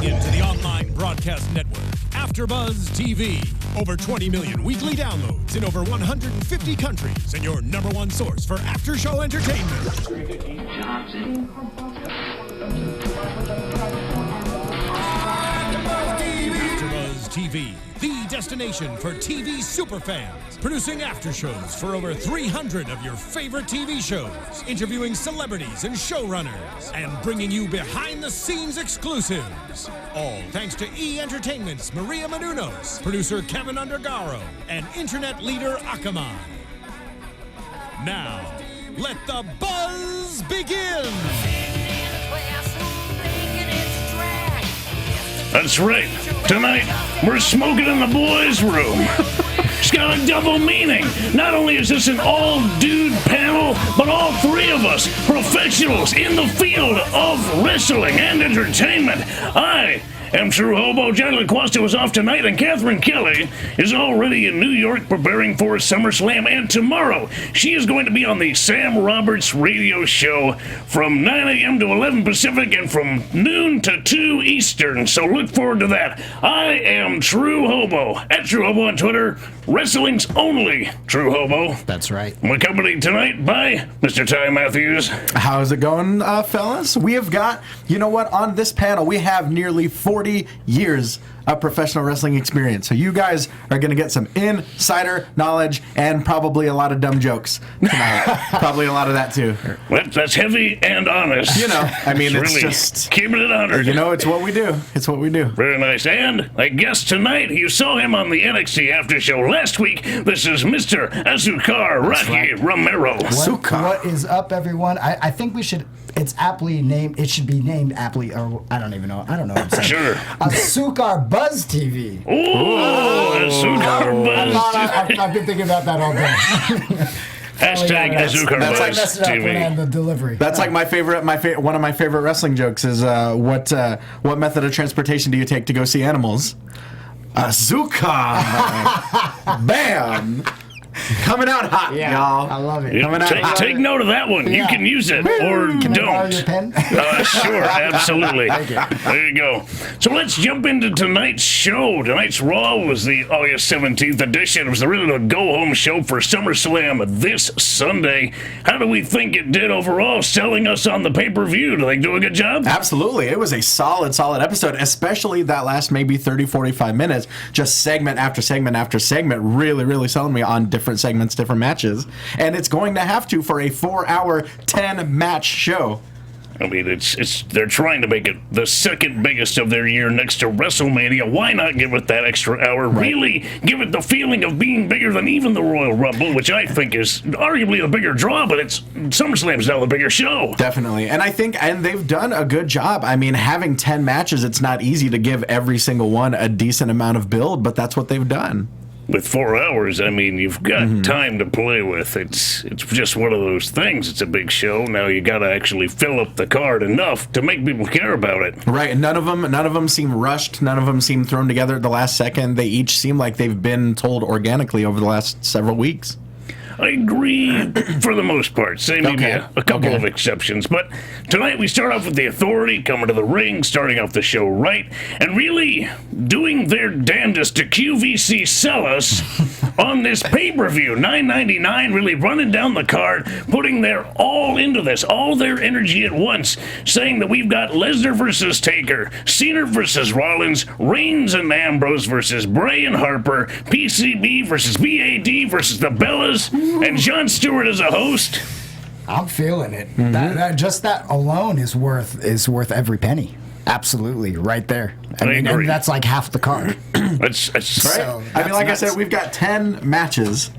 Tuning in to the online broadcast network, AFTERBUZZ TV. Over 20 million weekly downloads in over 150 countries, and your number one source for after-show entertainment. AFTERBUZZ TV, the destination for TV superfans. Producing aftershows for over 300 of your favorite TV shows. Interviewing celebrities and showrunners. And bringing you behind-the-scenes exclusives. All thanks to E! Entertainment's Maria Menounos, producer Kevin Undergaro, and internet leader Akamai. Now, let the buzz begin! That's right. Tonight, we're smoking in the boys' room. It's got a double meaning. Not only is this an all-dude panel, but all three of us, professionals in the field of wrestling and entertainment. I am True Hobo. John LaQuasta was off tonight, and Catherine Kelly is already in New York preparing for SummerSlam. And tomorrow, she is going to be on the Sam Roberts radio show from 9 a.m. to 11 Pacific and from noon to 2 Eastern. So look forward to that. I am True Hobo. At True Hobo on Twitter, wrestling's only True Hobo. That's right. I'm accompanied tonight by Mr. Ty Matthews. How's it going, fellas? We have got, you know what, on this panel, we have nearly 40 years of professional wrestling experience. So you guys are going to get some insider knowledge and probably a lot of dumb jokes tonight. Probably a lot of that, too. That's heavy and honest. You know, I mean, it's really just... keeping it 100. You know, it's what we do. It's what we do. Very nice. And I guess tonight, you saw him on the NXT After Show last week. This is Mr. Azúcar Rocky Romero. What is up, everyone? I think we should... It's aptly named. It should be named aptly, or I don't even know. I don't know what I'm saying. Sure. Azúcar Buzz TV. Ooh, Azúcar Buzz. I've been thinking about that all day. Hashtag Azúcar That's like Buzz messing up when I had TV. the delivery. That's like my favorite. One of my favorite wrestling jokes is what method of transportation do you take to go see animals? Azúcar. Bam. Coming out hot, y'all. I love it. Take note of that one. Yeah. You can use it or Can don't. I borrow your pen? Sure, absolutely. There you go. So let's jump into tonight's show. Tonight's Raw was the August 17th edition. It was really the go-home show for SummerSlam this Sunday. How do we think it did overall, selling us on the pay-per-view? Do they do a good job? Absolutely. It was a solid episode, especially that last maybe 30, 45 minutes, just segment after segment after segment, really selling me on different segments, different matches. And it's going to have to for a 4-hour, 10-match show. I mean, they're trying to make it the second biggest of their year next to WrestleMania. Why not give it that extra hour? Right. Really give it the feeling of being bigger than even the Royal Rumble, which I think is arguably the bigger draw, but SummerSlam's now the bigger show. Definitely. And I think they've done a good job. I mean, having 10 matches, it's not easy to give every single one a decent amount of build, but that's what they've done. With 4 hours, I mean, you've got time to play with. It's just one of those things. It's a big show. Now you got to actually fill up the card enough to make people care about it. Right. And none of them seem rushed. None of them seem thrown together at the last second. They each seem like they've been told organically over the last several weeks. I agree for the most part. Say maybe a couple of exceptions. But tonight we start off with the Authority coming to the ring, starting off the show right, and really doing their damnedest to QVC sell us on this pay-per-view. $9.99, really running down the card, putting their all into this, all their energy at once, saying that we've got Lesnar versus Taker, Cena versus Rollins, Reigns and Ambrose versus Bray and Harper, PCB versus BAD versus the Bellas, and Jon Stewart as a host. I'm feeling it. That alone is worth every penny. Absolutely, right there. I mean, and that's like half the card. That's right. So, I mean, like I said, we've got 10 matches.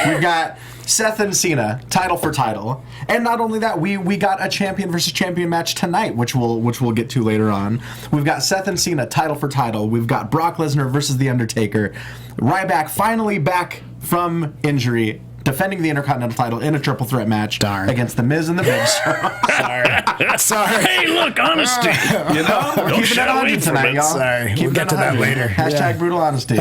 We've got Seth and Cena, title for title, and not only that, we got a champion versus champion match tonight, which we'll get to later on. We've got Seth and Cena, title for title. We've got Brock Lesnar versus The Undertaker. Ryback finally back from injury. defending the Intercontinental title in a triple threat match against The Miz and The Big Show. Sorry. Hey, look, honesty. You know, we're Don't keeping it shy away 100 from tonight, it. y'all. Sorry. We'll get to that later. Hashtag brutal honesty.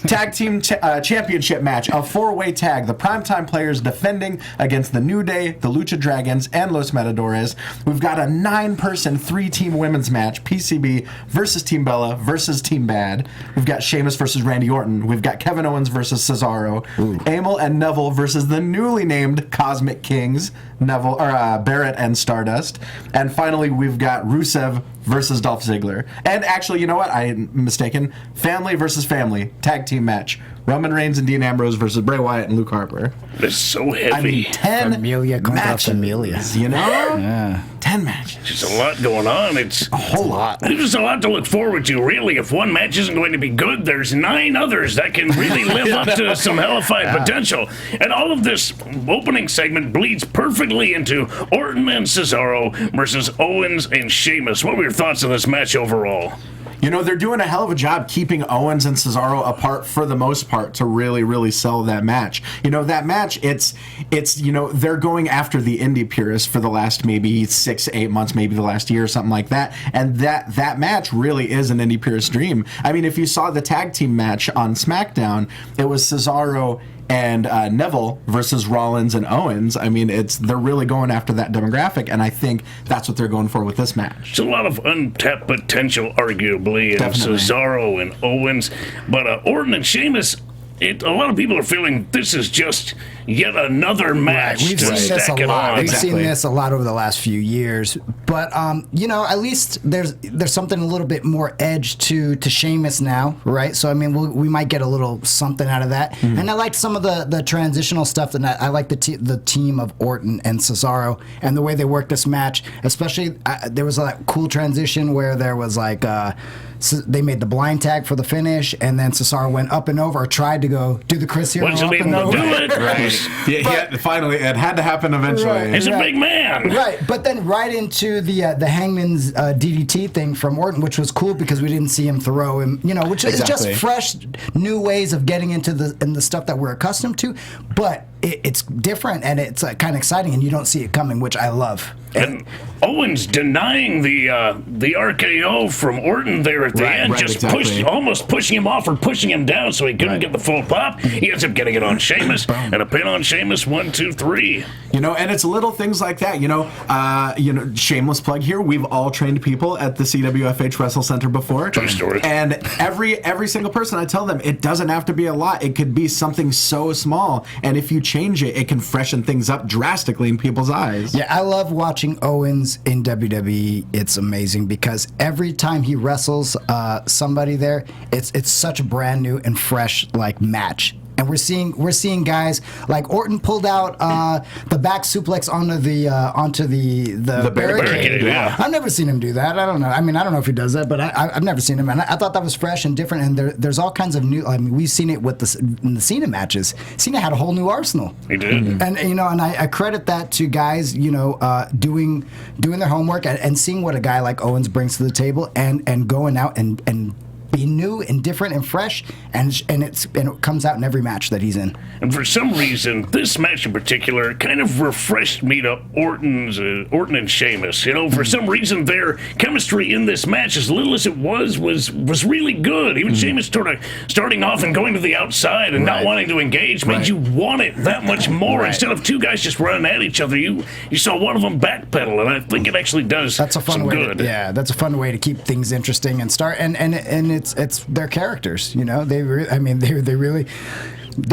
Tag team championship match, a 4-way tag. The primetime players defending against the New Day, the Lucha Dragons, and Los Matadores. We've got a 9-person, 3-team women's match. PCB versus Team Bella versus Team Bad. We've got Sheamus versus Randy Orton. We've got Kevin Owens versus Cesaro. Amel and Neville versus the newly named Cosmic Kings, Barrett and Stardust. And finally, we've got Rusev versus Dolph Ziggler. And actually, you know what? I'm mistaken. Family versus family. Tag team match. Roman Reigns and Dean Ambrose versus Bray Wyatt and Luke Harper. It's so heavy. I mean, 10 Familia contra matches. familia. You know? Yeah. 10 matches. There's a lot going on. It's A whole lot. There's a lot to look forward to, really. If one match isn't going to be good, there's 9 others that can really live up to some hellified potential. And all of this opening segment bleeds perfectly into Orton and Cesaro versus Owens and Sheamus. What were your thoughts on this match overall? You know, they're doing a hell of a job keeping Owens and Cesaro apart for the most part to really, really sell that match. You know, that match, it's you know, they're going after the indie purists for the last maybe 6-8 months, maybe the last year or something like that. And that match really is an indie purist dream. I mean, if you saw the tag team match on SmackDown, it was Cesaro and Neville versus Rollins and Owens. I mean, they're really going after that demographic, and I think that's what they're going for with this match. It's a lot of untapped potential, arguably, in Cesaro and Owens. But Orton and Sheamus, a lot of people are feeling this is just yet another match We've to seen this a stack it lot. on. We've seen this a lot over the last few years. But you know, at least there's something a little bit more edge to Sheamus now, right? So I mean, we might get a little something out of that. And I liked some of the transitional stuff. That I like the team of Orton and Cesaro and the way they worked this match. Especially there was a cool transition where there was like. They made the blind tag for the finish, and then Cesaro went up and over, tried to go do the Chris Hero Wasn't up and able to over. do it. Right. Yeah, finally, it had to happen eventually. Right. He's a big man. Right, but then right into the Hangman's DDT thing from Orton, which was cool because we didn't see him throw him, you know, which is just fresh, new ways of getting into the stuff that we're accustomed to, but it's different and it's kind of exciting, and you don't see it coming, which I love. And Owens denying the RKO from Orton there at the end, just almost pushing him off or pushing him down so he couldn't get the full pop. He ends up getting it on Sheamus, and a pin on Sheamus, 1, 2, 3. You know, and it's little things like that. You know, shameless plug here. We've all trained people at the CWFH Wrestle Center before. True story. And every single person, I tell them, it doesn't have to be a lot. It could be something so small, and if you change it, it can freshen things up drastically in people's eyes. Yeah, I love watching Owens in WWE. It's amazing because every time he wrestles somebody there, it's such a brand new and fresh match. And we're seeing guys like Orton pulled out the back suplex onto the barricade. Yeah. I've never seen him do that. I don't know. I mean, I don't know if he does that, but I've never seen him, and I thought that was fresh and different. And there's all kinds of new. I mean, we've seen it with in the Cena matches. Cena had a whole new arsenal. He did. And you know, and I credit that to guys, you know, doing their homework and seeing what a guy like Owens brings to the table and going out and be new and different and fresh, and it comes out in every match that he's in. And for some reason, this match in particular kind of refreshed me to Orton and Sheamus. You know, for some reason, their chemistry in this match, as little as it was really good. Even Sheamus sort of starting off and going to the outside and not wanting to engage made you want it that much more. Instead of two guys just running at each other, you saw one of them backpedal, and I think it actually does That's a fun some way. good. That's a fun way to keep things interesting and start and it's their characters, you know. They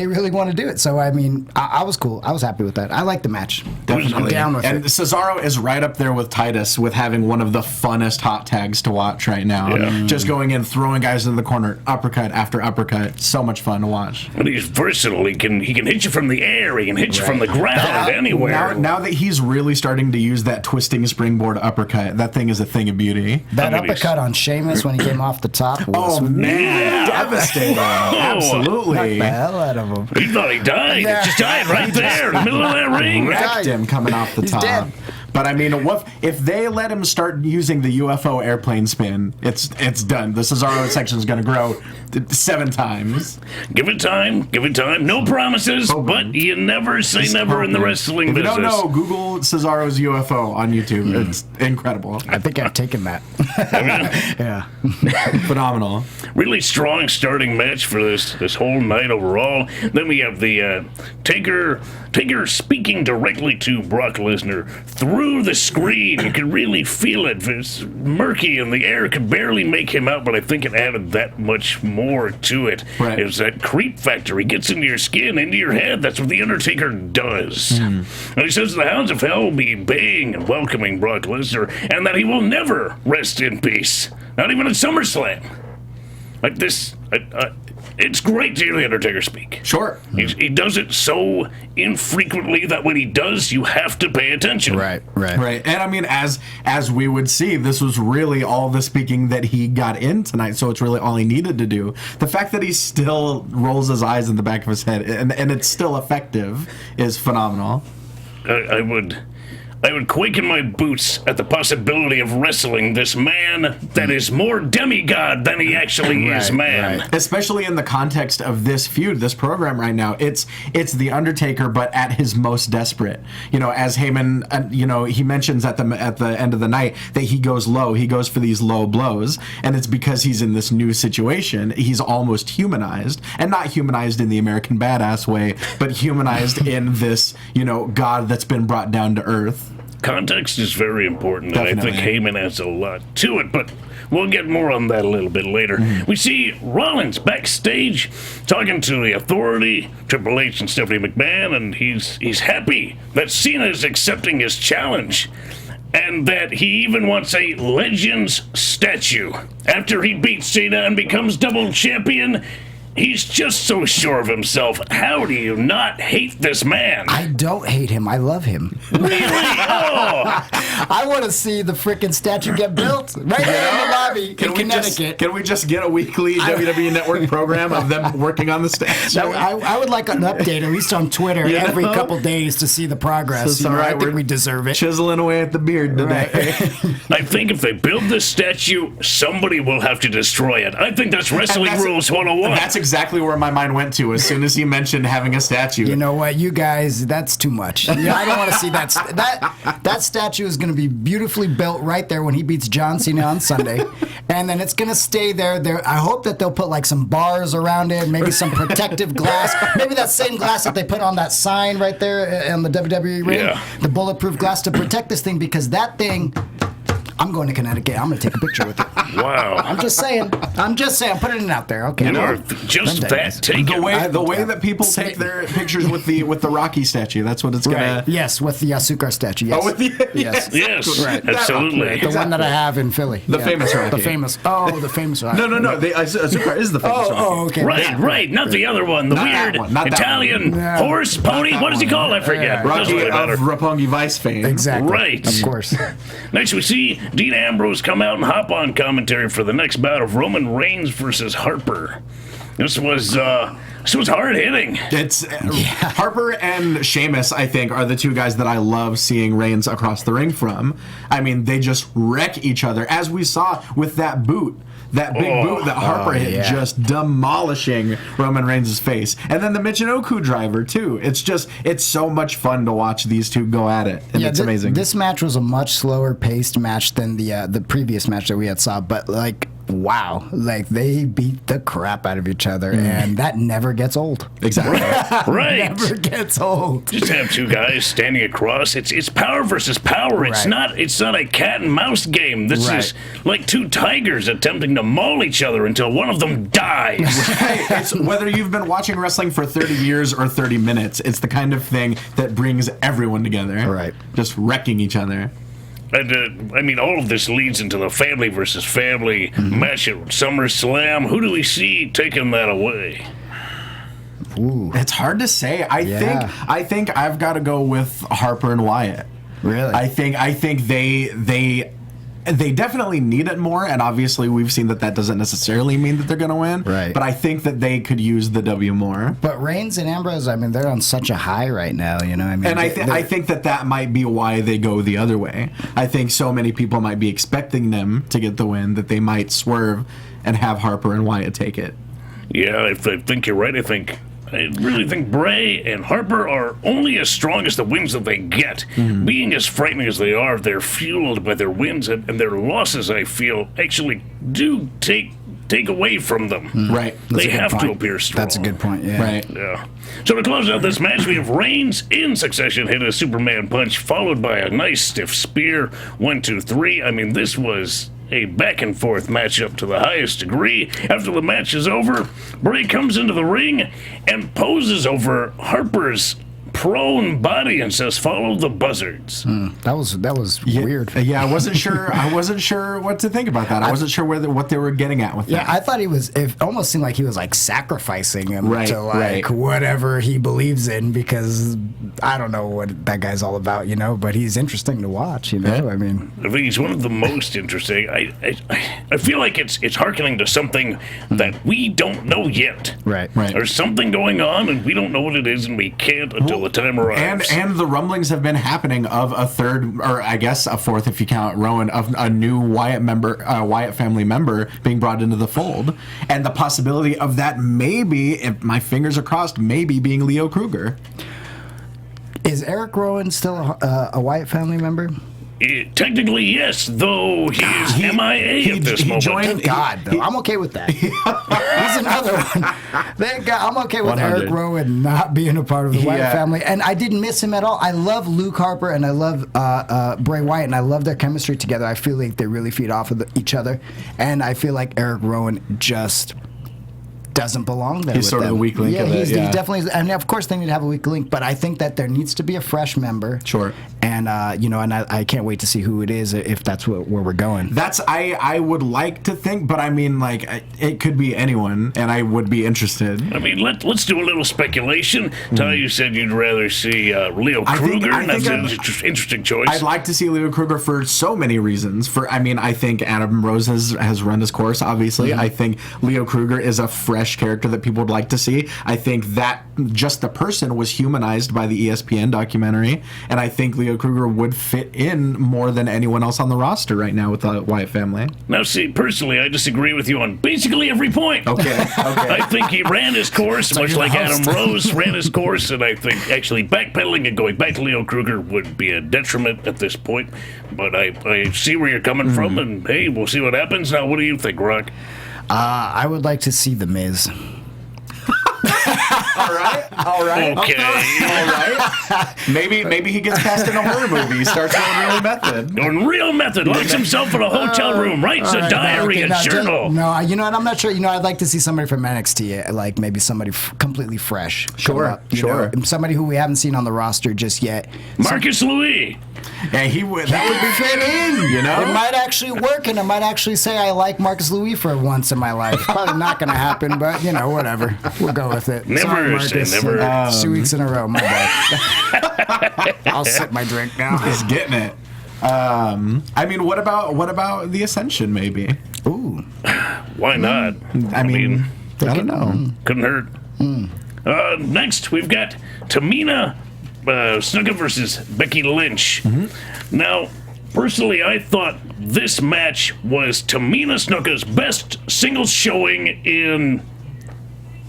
really want to do it. So I mean, I was cool. I was happy with that. I like the match. Definitely. I'm down with and it. Cesaro is right up there with Titus with having one of the funnest hot tags to watch right now. Yeah. Just going in, throwing guys in the corner, uppercut after uppercut. So much fun to watch. But he's versatile. He can hit you from the air. He can hit you from the ground anywhere. Now that he's really starting to use that twisting springboard uppercut, that thing is a thing of beauty. That uppercut on Sheamus when he came off the top was devastating. Absolutely. knocked the hell out of him. He thought he died. He just died right there in the middle of that ring. Wrecked him coming off the top. dead. But I mean, if they let him start using the UFO airplane spin, it's done. The Cesaro section is going to grow 7 times. Give it time. No promises, but you never say never in the wrestling business. If you don't know, Google Cesaro's UFO on YouTube. It's incredible. I think I've taken that. Yeah. Phenomenal. Really strong starting match for this whole night overall. Then we have the Taker speaking directly to Brock Lesnar through the screen. You could really feel it. It's murky and the air could barely make him out, but I think it added that much more to it. Right. It was that creep factor. He gets into your skin, into your head. That's what the Undertaker does. And he says the Hounds of Hell will be baying and welcoming Brock Lesnar, and that he will never rest in peace. Not even at SummerSlam. Like this, it's great to hear the Undertaker speak. Sure. He does it so infrequently that when he does, you have to pay attention. Right. And I mean, as we would see, this was really all the speaking that he got in tonight, so it's really all he needed to do. The fact that he still rolls his eyes in the back of his head, and it's still effective, is phenomenal. I would quake in my boots at the possibility of wrestling this man that is more demigod than he actually is man. Right. Especially in the context of this feud, this program right now, it's the Undertaker, but at his most desperate. You know, as Heyman, he mentions at the end of the night that he goes low. He goes for these low blows, and it's because he's in this new situation. He's almost humanized, and not humanized in the American Badass way, but humanized in this, God that's been brought down to earth. Context is very important, Definitely. and I think Heyman adds a lot to it, but we'll get more on that a little bit later. We see Rollins backstage talking to the Authority, Triple H and Stephanie McMahon, and he's happy that Cena is accepting his challenge, and that he even wants a Legends statue. After he beats Cena and becomes double champion, he's just so sure of himself. How do you not hate this man? I don't hate him. I love him. Really? Oh! I want to see the freaking statue get built right there in the lobby in Connecticut. Can we just get a weekly WWE Network program of them working on the statue? I would like an update, at least on Twitter, every couple days to see the progress. So I think we deserve it. Chiseling away at the beard today. I think if they build this statue, somebody will have to destroy it. I think that's Wrestling Rules 101. That's exactly where my mind went to as soon as he mentioned having a statue. You know what, you guys, that's too much. I don't want to see that. That statue is going to be beautifully built right there when he beats John Cena on Sunday, and then it's going to stay there. I hope that they'll put like some bars around it, maybe some protective glass, maybe that same glass that they put on that sign right there on the WWE ring, the bulletproof glass to protect this thing, because that thing. I'm going to Connecticut. I'm going to take a picture with it. Wow. I'm just saying. I'm putting it out there. Okay. You are just that taken. The way that people take their pictures with the Rocky statue. That's what it's gonna. Yes, with the Asukar statue. Yes. Oh, with the Yes, Right. absolutely. The one that I have in Philly. The famous Rocky. The famous Rocky. No. Azúcar is the famous Rocky. Oh, okay. Right. Not the other one. The Not that weird one, not that Italian one. horse, pony. What is he called? I forget. Doesn't Rocky really matter. of Roppongi Vice fame. Exactly. Right. Of course. Next, we see Dean Ambrose come out and hop on commentary for the next bout of Roman Reigns versus Harper. This was hard hitting. It's Harper and Sheamus, I think, are the two guys that I love seeing Reigns across the ring from. I mean, they just wreck each other, as we saw with that boot. That big boot that Harper hit, just demolishing Roman Reigns' face. And then the Michinoku driver, too. It's so much fun to watch these two go at it. And it's amazing. This match was a much slower paced match than the previous match that we had saw, but wow, they beat the crap out of each other, and that never gets old. Exactly. Right. Never gets old. Just have two guys standing across. It's power versus power. It's not a cat and mouse game. This is like two tigers attempting to maul each other until one of them dies. It's whether you've been watching wrestling for 30 years or 30 minutes, it's the kind of thing that brings everyone together. Right. Just wrecking each other. And, I mean, all of this leads into the family versus family match at SummerSlam. Who do we see taking that away? Ooh. It's hard to say. I think I've got to go with Harper and Wyatt. Really? I think they they definitely need it more, and obviously we've seen that doesn't necessarily mean that they're going to win. Right. But I think that they could use the W more. But Reigns and Ambrose, I mean, they're on such a high right now, you know. I mean, And I think that might be why they go the other way. I think so many people might be expecting them to get the win that they might swerve and have Harper and Wyatt take it. Yeah, I think you're right. I really think Bray and Harper are only as strong as the wins that they get. Being as frightening as they are, they're fueled by their wins, and their losses, I feel, actually do take away from them. Right. They have to appear strong. That's a good point, yeah. Right. Yeah. So to close out this match, we have Reigns in succession hit a Superman punch, followed by a nice stiff spear. 1, 2, 3. I mean, this was a back-and-forth matchup to the highest degree. After the match is over, Bray comes into the ring and poses over Harper's prone body and says, "Follow the buzzards." That was weird. Yeah, I wasn't sure what to think about that. I wasn't sure what they were getting at with that. I thought it almost seemed like he was like sacrificing him to like right. whatever he believes in, because I don't know what that guy's all about, you know, but he's interesting to watch, you know. I mean, I think he's one of the most interesting. I feel like it's hearkening to something that we don't know yet. right. There's something going on, and we don't know what it is, and we can't until the time arrives. And the rumblings have been happening of a third, or I guess a fourth if you count Rowan, of a new Wyatt family member being brought into the fold, and the possibility of that maybe, if my fingers are crossed, maybe being Leo Kruger. Is Eric Rowan still a Wyatt family member? Technically, yes, though he is MIA at this moment. Thank God, though. I'm okay with that. He's another one. Thank God. I'm okay with 100. Eric Rowan not being a part of the Wyatt family. And I didn't miss him at all. I love Luke Harper and I love Bray Wyatt, and I love their chemistry together. I feel like they really feed off of each other. And I feel like Eric Rowan just doesn't belong there. He's sort of the weak link of it. He definitely is. And of course they need to have a weak link, but I think that there needs to be a fresh member. Sure. And I can't wait to see who it is if that's where we're going. That's I would like to think, but I mean, like, it could be anyone, and I would be interested. I mean, let's do a little speculation. Ty, you said you'd rather see Leo Kruger, and that's an interesting choice. I'd like to see Leo Kruger for so many reasons. I think Adam Rose has run his course, obviously. I think Leo Kruger is a fresh character that people would like to see. I think that just the person was humanized by the ESPN documentary, and I think Leo Kruger would fit in more than anyone else on the roster right now with the Wyatt family. Now, see, personally, I disagree with you on basically every point. Okay. I think he ran his course, much like Adam Rose ran his course, and I think actually backpedaling and going back to Leo Kruger would be a detriment at this point. But I see where you're coming from, and hey, we'll see what happens. Now, what do you think, Rock? I would like to see The Miz. All right. Okay. All right. Maybe he gets cast in a horror movie. He starts going real method. Doing real method, locks himself in a hotel room, writes a diary, a journal. No, you know what? I'm not sure. You know, I'd like to see somebody from NXT, like maybe somebody completely fresh. Sure. Somebody who we haven't seen on the roster just yet. Marcus Louis. Yeah, that would be fit in, you know? It might actually work, and I might actually say I like Marcus Louis for once in my life. Probably not going to happen, but, you know, whatever. We'll go with it. Never say never. 2 weeks in a row, my bad. I'll sip my drink now. He's getting it. I mean, what about the Ascension, maybe? Ooh. Why not? I mean, I don't know. Couldn't hurt. Next, we've got Tamina Snuka versus Becky Lynch. Now, personally, I thought this match was Tamina Snuka's best singles showing in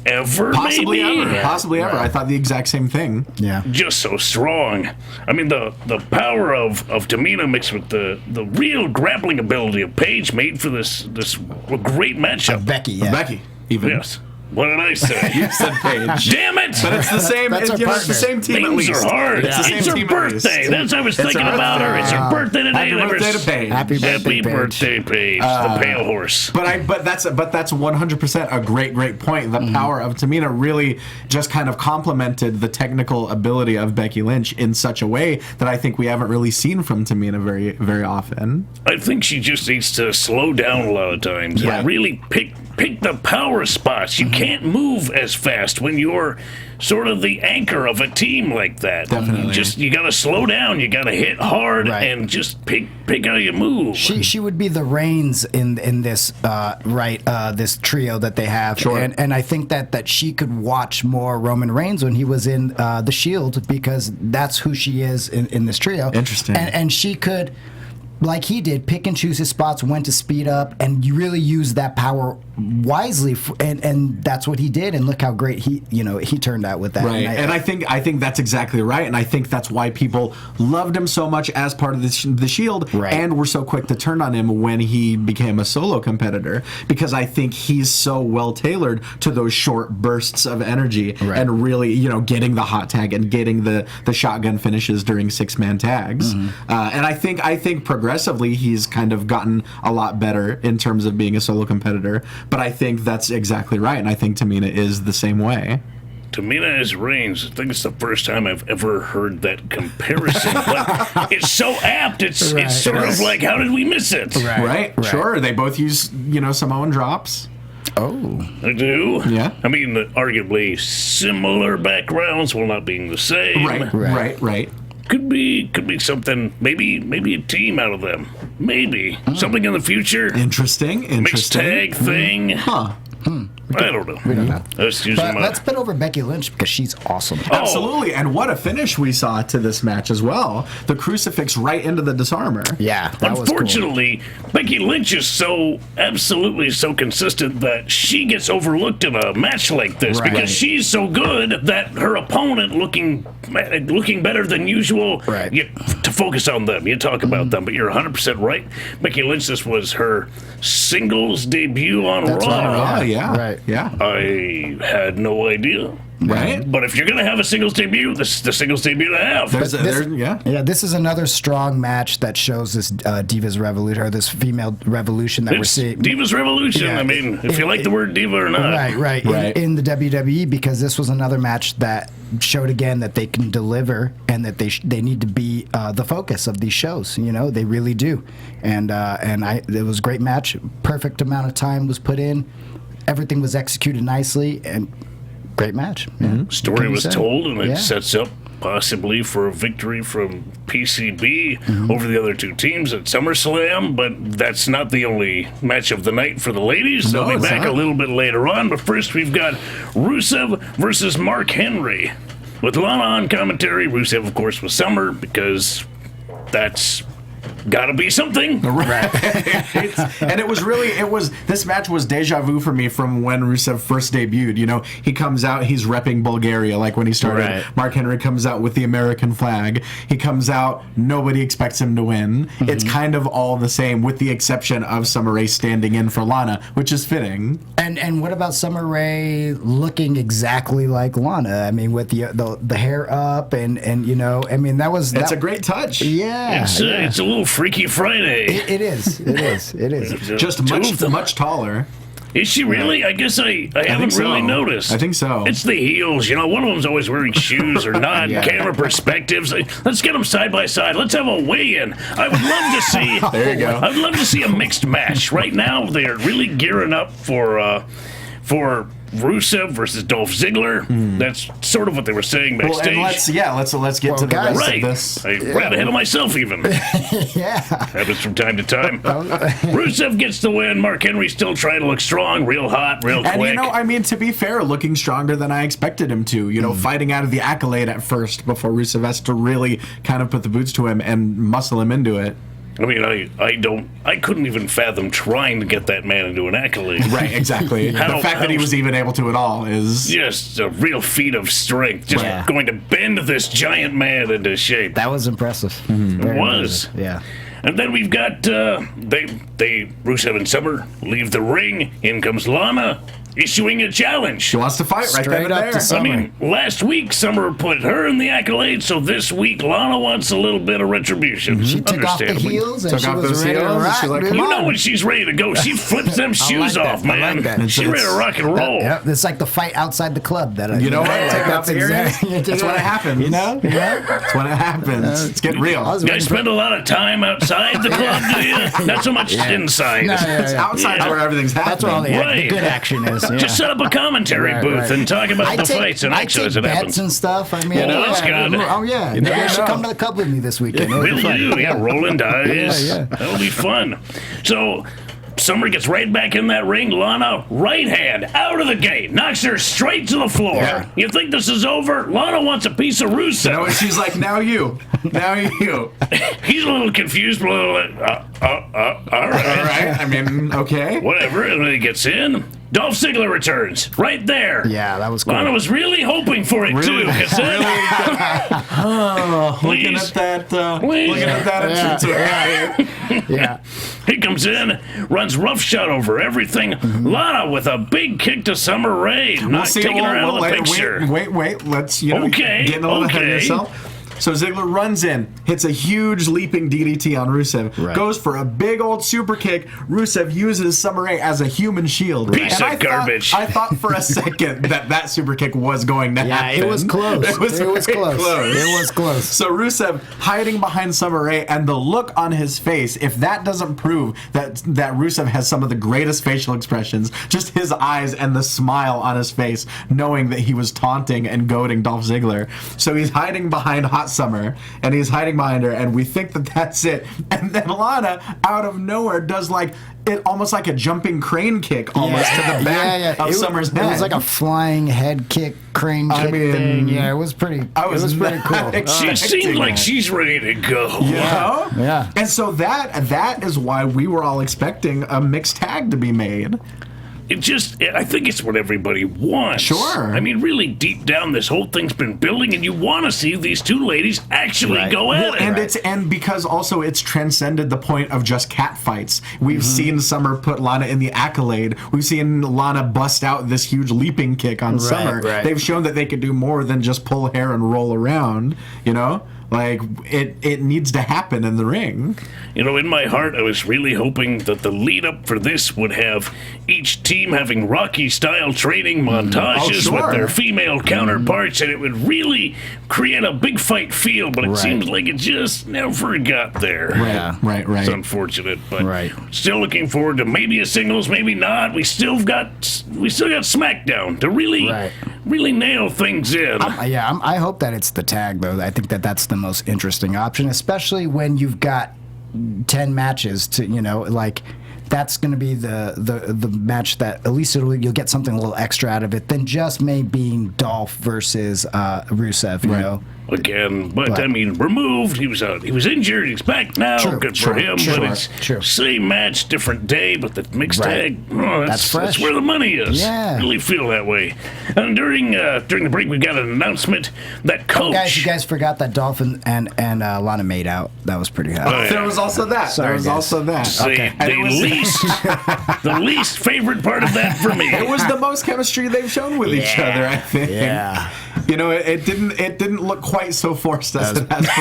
ever, Possibly maybe? ever. Possibly ever. I thought the exact same thing. Yeah. Just so strong. I mean, the power of Tamina mixed with the real grappling ability of Paige made for this great matchup. Becky, yeah. Becky, even. Yes. What did I say? You said Paige. Damn it! But it's the same. That's It's the same team at Names least. are hard. It's the same It's her team at least. birthday. That's I was thinking about her. It's her birthday today. Happy birthday to Paige. Happy Happy birthday, Paige. The pale horse. But that's 100% a great point. The power of Tamina really just kind of complemented the technical ability of Becky Lynch in such a way that I think we haven't really seen from Tamina very very often. I think she just needs to slow down a lot of times and really pick the power spots. You can't move as fast when you're sort of the anchor of a team like that. Definitely. You got to slow down. You got to hit hard and just pick how you move. She would be the reins in this this trio that they have. Sure. And I think that she could watch more Roman Reigns when he was in the Shield, because that's who she is in this trio. Interesting. And she could, like he did, pick and choose his spots, when to speed up, and you really use that power wisely, and that's what he did. And look how great he turned out with that. Right, and I think that's exactly right, and I think that's why people loved him so much as part of the Shield, and were so quick to turn on him when he became a solo competitor, because I think he's so well tailored to those short bursts of energy, and really, getting the hot tag and getting the shotgun finishes during 6-man tags. And I think progressively he's kind of gotten a lot better in terms of being a solo competitor. But I think that's exactly right, and I think Tamina is the same way. Tamina is Reigns. I think it's the first time I've ever heard that comparison. But it's so apt. It's sort of like, how did we miss it? Right. Sure. They both use, Samoan drops. Oh. I do? Yeah. I mean, arguably similar backgrounds while not being the same. Right. Could be something, maybe a team out of them. Maybe. Something in the future. Interesting. Mixed tag thing. Huh. I don't know. We don't know. Let's put over Becky Lynch, because she's awesome. Absolutely, and what a finish we saw to this match as well. The crucifix right into the disarmer. Yeah, that Unfortunately, was cool. Becky Lynch is so consistent that she gets overlooked in a match like this because she's so good that her opponent looking better than usual. To focus on them, you talk about them, but you're 100% right. Becky Lynch, this was her singles debut on Raw. Yeah. I had no idea. Right. But if you're going to have a singles debut, this is the singles debut to have. This is another strong match that shows this Divas Revolution, or this female revolution that we're seeing. Divas Revolution. Yeah, I mean, if you like the word diva or not. Right. In the WWE, because this was another match that showed again that they can deliver, and that they need to be the focus of these shows. They really do. And it was a great match. Perfect amount of time was put in. Everything was executed nicely, and great match. Story was told, and it sets up possibly for a victory from PCB over the other two teams at SummerSlam, but that's not the only match of the night for the ladies. They'll be back a little bit later on, but first we've got Rusev versus Mark Henry. With Lana on commentary, Rusev, of course, was Summer, because that's gotta be something. And this match was deja vu for me from when Rusev first debuted. He comes out, he's repping Bulgaria like when he started. Mark Henry comes out with the American flag. He comes out, nobody expects him to win. It's kind of all the same, with the exception of Summer Rae standing in for Lana, which is fitting. And what about Summer Rae looking exactly like Lana? I mean, with the hair up, and that was... It's a great touch. Yeah. It's a little Freaky Friday. It is. Just much taller. Is she really? I guess I haven't really noticed. I think so. It's the heels. One of them's always wearing shoes or not. Camera perspectives. Let's get them side by side. Let's have a weigh-in. I would love to see... There you go. I would love to see a mixed match. Right now, they're really gearing up for Rusev versus Dolph Ziggler. That's sort of what they were saying backstage. Well, and let's get to the rest of this. I ran ahead of myself even. Happens from time to time. Rusev gets the win. Mark Henry still trying to look strong, real hot, real quick. And to be fair, looking stronger than I expected him to. Fighting out of the accolade at first before Rusev has to really kind of put the boots to him and muscle him into it. I mean, I couldn't even fathom trying to get that man into an accolade. Right, exactly. The fact that he was even able to at all is... Just a real feat of strength. Just going to bend this giant man into shape. That was impressive. It was. Impressive. Yeah. And then we've got, Rusev and Summer leave the ring. In comes Lana, issuing a challenge. She wants to fight right then and there. I mean, last week Summer put her in the accolade, so this week Lana wants a little bit of retribution. She took off the heels and she was ready to rock. She's like, when she's ready to go, she flips them shoes off, man. I like that. She's ready to rock and roll. It's like the fight outside the club. Take off the earrings. That's when it happens. That's when it happens. It's getting real. You guys spend a lot of time outside the club, do you? Not so much inside. Outside's where everything's happening. That's where all the good action is. Just set up a commentary booth and talk about the fights and actually as it bets happens. and stuff. I mean, that's good. Oh yeah, maybe I should come to the cup with me this weekend. Will do. Yeah, rolling dice. Yeah. That'll be fun. So. Summer gets right back in that ring. Lana, right hand, out of the gate, knocks her straight to the floor. Yeah. You think this is over? Lana wants a piece of Rusev. You know, and she's like, now you. He's a little confused, but a little like, all right. All right. I mean, okay. Whatever. And then he gets in. Dolph Ziggler returns right there. Yeah, that was cool. Lana was really hoping for it too. Looking at that. Yeah. He comes in, runs roughshod over everything. Lana with a big kick to Summer Rae, not taking her out of the picture. Wait. Let's, getting a little ahead of yourself. So Ziggler runs in, hits a huge leaping DDT on Rusev, goes for a big old super kick. Rusev uses Summer Rae as a human shield. Piece of garbage. I thought for a second that super kick was going to happen. Yeah, it was close. It was close. It was close. So Rusev hiding behind Summer Rae, and the look on his face, if that doesn't prove that Rusev has some of the greatest facial expressions, just his eyes and the smile on his face, knowing that he was taunting and goading Dolph Ziggler. So he's hiding behind Hot Summer, and he's hiding behind her, and we think that that's it. And then Lana, out of nowhere, does almost like a jumping crane kick almost to the back of Summer's head. It was like a flying head kick, crane kick thing. Yeah, it was pretty. It was pretty cool. She seemed like she's ready to go. Yeah. And so that is why we were all expecting a mixed tag to be made. I think it's what everybody wants. Sure. I mean, really deep down, this whole thing's been building, and you want to see these two ladies actually go at it. And because also it's transcended the point of just cat fights. We've seen Summer put Lana in the Accolade. We've seen Lana bust out this huge leaping kick on Summer. Right. They've shown that they could do more than just pull hair and roll around, Like, it needs to happen in the ring. In my heart, I was really hoping that the lead-up for this would have each team having Rocky-style training montages with their female counterparts, and it would really create a big fight feel, but it seems like it just never got there. Right. It's unfortunate, but still looking forward to maybe a singles, maybe not. We still got SmackDown to really nail things in. I hope that it's the tag, though. I think that's the most interesting option, especially when you've got 10 matches to, that's going to be the match that at least you'll get something a little extra out of it than just being Dolph versus Rusev, Again, but I mean, removed. He was injured. He's back now. Good for him. But it's same match, different day. But the mixed tag, that's fresh. That's where the money is. Yeah, really feel that way. And during the break, we got an announcement that Coach. You guys forgot that Dolph and Lana made out. That was pretty hot. There was also that. See, the least favorite part of that for me. It was the most chemistry they've shown with each other, I think. Yeah. It didn't look quite so forced as it has before.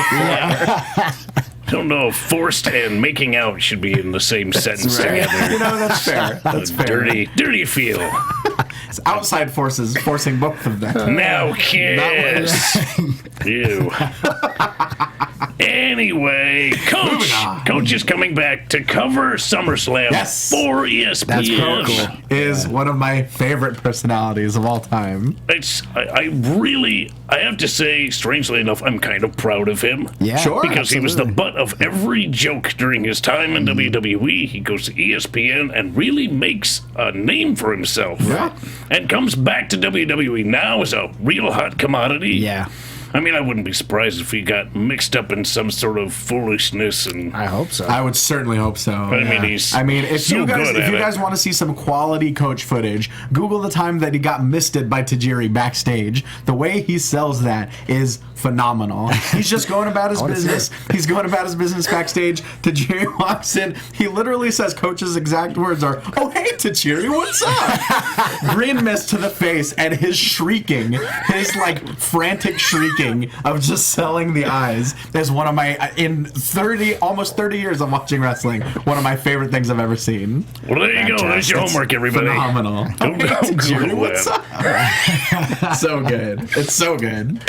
I don't know if forced and making out should be in the same sentence together. That's fair. That's fair. Dirty feel. It's outside forces forcing both of them. Now kiss. Ew. Anyway, Coach is coming back to cover SummerSlam for ESPN. That's pretty cool. Is one of my favorite personalities of all time. I have to say, strangely enough, I'm kind of proud of him. Yeah, sure. Because he was the butt of every joke during his time in WWE. He goes to ESPN and really makes a name for himself. Yeah. And comes back to WWE now as a real hot commodity. Yeah. I mean, I wouldn't be surprised if he got mixed up in some sort of foolishness. And I hope so. I would certainly hope so. If you guys want to see some quality Coach footage, Google the time that he got misted by Tajiri backstage. The way he sells that is phenomenal. He's just going about his business. He's going about his business backstage. Tajiri walks in. He literally says Coach's exact words are, "Oh, hey, Tajiri, what's up?" Green mist to the face, and his shrieking, his frantic shrieking of just selling the eyes is one of my, almost 30 years of watching wrestling, one of my favorite things I've ever seen. Well, there you go. There's your homework, everybody. Phenomenal. Go Google what's up? So good. It's so good.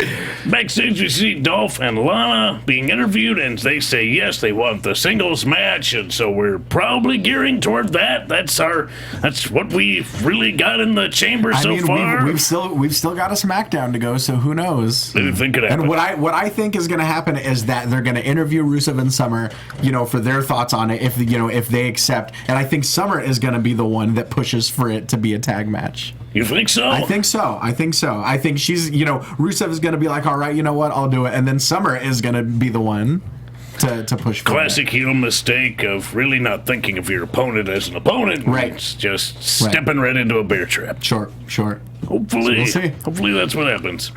Backstage Backstage, we see Dolph and Lana being interviewed, and they say yes, they want the singles match, and so we're probably gearing toward that. That's what we've really got in the chamber so far. We've still got a SmackDown to go, so who knows? Anything could happen. And what I think is going to happen is that they're going to interview Rusev and Summer, for their thoughts on it, if they accept. And I think Summer is going to be the one that pushes for it to be a tag match. You think so? I think so. I think she's, Rusev is going to be like, all right, you know what, I'll do it. And then Summer is going to be the one to push for Classic heel mistake of really not thinking of your opponent as an opponent. Right. It's just stepping right into a bear trap. Sure. Hopefully, So we'll see. hopefully that's what happens.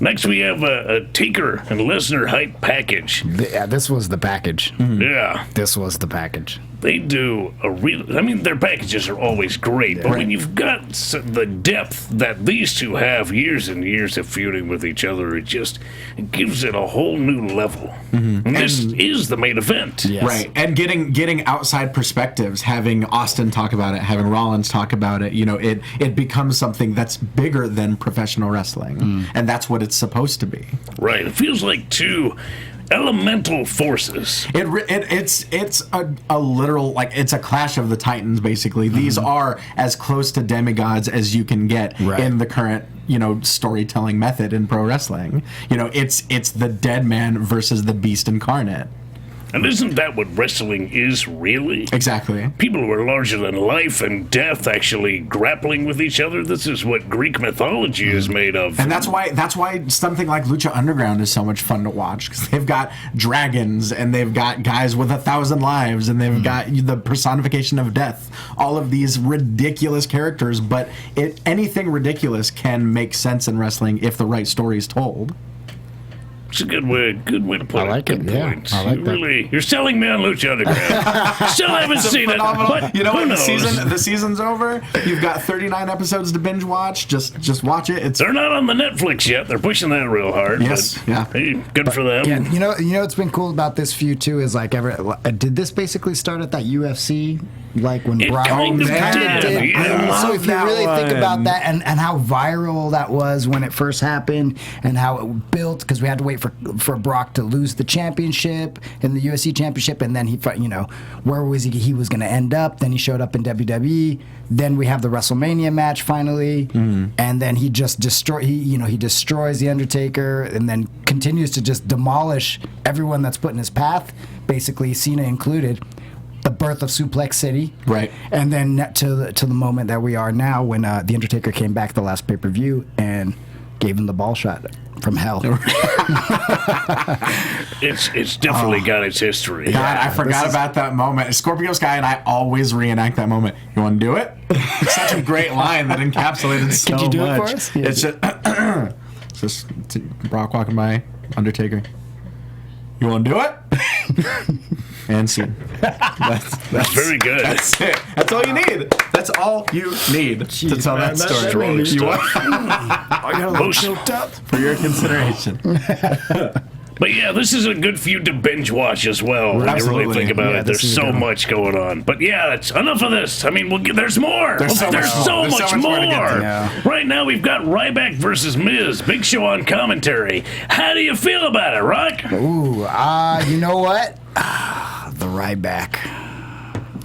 Next, we have a Taker and Lesnar hype package. Yeah, this was the package. Yeah. This was the package. They do their packages are always great, but when you've got the depth that these two have, years and years of feuding with each other, it gives it a whole new level. And this is the main event. Yes. Right, and getting outside perspectives, having Austin talk about it, having Rollins talk about it, it becomes something that's bigger than professional wrestling, and that's what it's supposed to be. Right. It feels like two elemental forces. It's a literal, it's a clash of the titans, basically. These are as close to demigods as you can get in the current storytelling method in pro wrestling. It's the dead man versus the beast incarnate. And isn't that what wrestling is, really? Exactly. People who are larger than life and death actually grappling with each other. This is what Greek mythology is made of. And that's why something like Lucha Underground is so much fun to watch, because they've got dragons, and they've got guys with 1,000 lives, and they've got the personification of death. All of these ridiculous characters, but anything ridiculous can make sense in wrestling if the right story is told. It's a good way to put it. I like it. Yeah, I like that. You're selling me on Lucha Underground. Still haven't seen it, but you know what? who knows? The season's over. You've got 39 episodes to binge watch. Just watch it. They're not on the Netflix yet. They're pushing that real hard. Yes, but, hey, good for them. Yeah, you know what's been cool about this feud too is did this basically start at that UFC? Like when Brock kind of did. Yeah. So if you really think about that and how viral that was when it first happened and how it built, because we had to wait for Brock to lose the championship in the UFC championship, and then where was he was going to end up? Then he showed up in WWE. Then we have the WrestleMania match finally, and then he just destroys the Undertaker, and then continues to just demolish everyone that's put in his path, basically Cena included. The birth of Suplex City, right, and then to the moment that we are now, when the Undertaker came back the last pay-per-view and gave him the ball shot from hell. It's definitely got its history. God, I forgot about that moment. Scorpio Sky and I always reenact that moment. You want to do it? It's such a great line that encapsulated so much. Could you do it for us? Yeah. It's just Brock walking by, Undertaker. You want to do it? And scene. That's very good. That's it. That's all you need. That's all you need to tell that story. You want? I got a little choked up. For your consideration. But yeah, this is a good feud to binge watch as well. When you really think about it, there's so much going on. But yeah, it's enough of this. I mean, there's more. There's so much more. Right now, we've got Ryback versus Miz. Big Show on commentary. How do you feel about it, Rock? Ooh, you know what? The Ryback.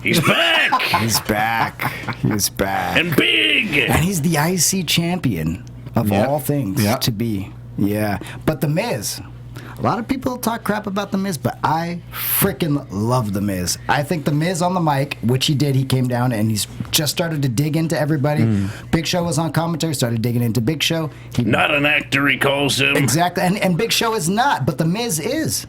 He's back. He's back. He's back. And big. And he's the IC champion of all things to be. Yeah. But The Miz. A lot of people talk crap about The Miz, but I freaking love The Miz. I think The Miz on the mic, which he did, he came down and he's just started to dig into everybody. Big Show was on commentary, started digging into Big Show. Not an actor, he calls him. Exactly, and Big Show is not, but The Miz is.